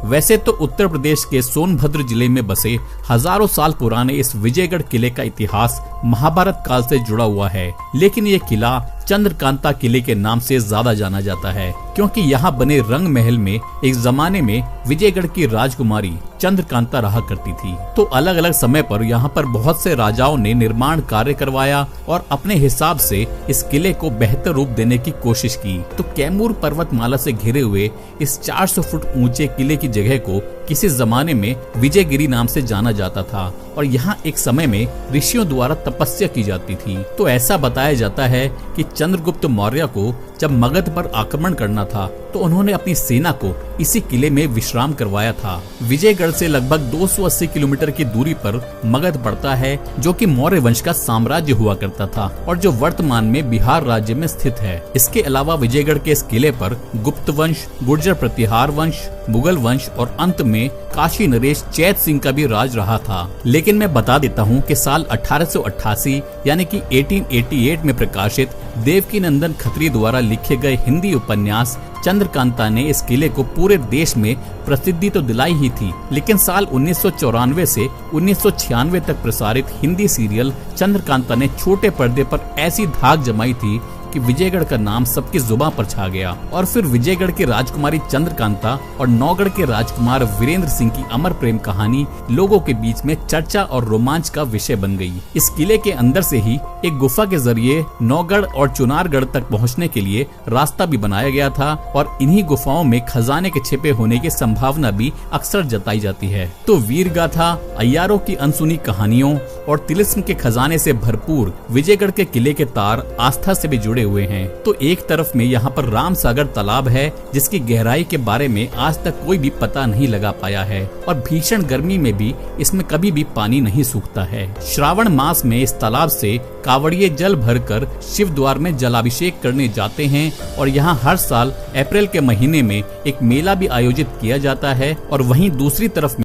वैसे तो उत्तर प्रदेश के सोनभद्र जिले में बसे हजारों साल पुराने इस विजयगढ़ किले का इतिहास महाभारत काल से जुड़ा हुआ है, लेकिन ये किला चंद्रकांता किले के नाम से ज्यादा जाना जाता है क्योंकि यहाँ बने रंग महल में एक जमाने में विजयगढ़ की राजकुमारी चंद्रकांता रहा करती थी। तो अलग अलग समय पर यहाँ पर बहुत से राजाओं ने निर्माण कार्य करवाया और अपने हिसाब से इस किले को बेहतर रूप देने की कोशिश की। तो कैमूर पर्वतमाला से घिरे हुए इस 400 फुट ऊंचे किले की जगह को किसी जमाने में विजयगिरी नाम से जाना जाता था और यहाँ एक समय में ऋषियों द्वारा तपस्या की जाती थी। तो ऐसा बताया जाता है कि चंद्रगुप्त मौर्य को जब मगध पर आक्रमण करना था तो उन्होंने अपनी सेना को इसी किले में विश्राम करवाया था। विजयगढ़ से लगभग 280 किलोमीटर की दूरी पर मगध पड़ता है, जो कि मौर्य वंश का साम्राज्य हुआ करता था और जो वर्तमान में बिहार राज्य में स्थित है। इसके अलावा विजयगढ़ के इस किले पर गुप्त वंश, गुर्जर प्रतिहार वंश, मुगल वंश और अंत में काशी नरेश चैत सिंह का भी राज रहा था। लेकिन मैं बता देता हूँ कि साल 1888 यानी कि 1888 में प्रकाशित देवकी नंदन खत्री द्वारा लिखे गए हिंदी उपन्यास चंद्रकांता ने इस किले को पूरे देश में प्रसिद्धि तो दिलाई ही थी, लेकिन साल 1994 से 1996 तक प्रसारित हिंदी सीरियल चंद्रकांता ने छोटे पर्दे पर ऐसी धाक जमाई थी कि विजयगढ़ का नाम सबकी जुबान पर छा गया। और फिर विजयगढ़ की राजकुमारी चंद्रकांता और नौगढ़ के राजकुमार वीरेंद्र सिंह की अमर प्रेम कहानी लोगों के बीच में चर्चा और रोमांच का विषय बन गई। इस किले के अंदर से ही एक गुफा के जरिए नौगढ़ और चुनारगढ़ तक पहुंचने के लिए रास्ता भी बनाया गया था और इन्हीं गुफाओं में खजाने के छिपे होने की संभावना भी अक्सर जताई जाती है। तो वीर गाथा, अय्यारों की अनसुनी कहानियों और तिलिस्म के खजाने से भरपूर विजयगढ़ के किले के तार आस्था से भी जुड़े हुए हैं। तो एक तरफ में यहाँ पर राम सागर तालाब है, जिसकी गहराई के बारे में आज तक कोई भी पता नहीं लगा पाया है और भीषण गर्मी में भी इसमें कभी भी पानी नहीं सूखता है। श्रावण मास में इस तालाब से कावड़िए जल भरकर शिव द्वार में जलाभिषेक करने जाते हैं और यहाँ हर साल अप्रैल के महीने में एक मेला भी आयोजित किया जाता है। और वहीं दूसरी तरफ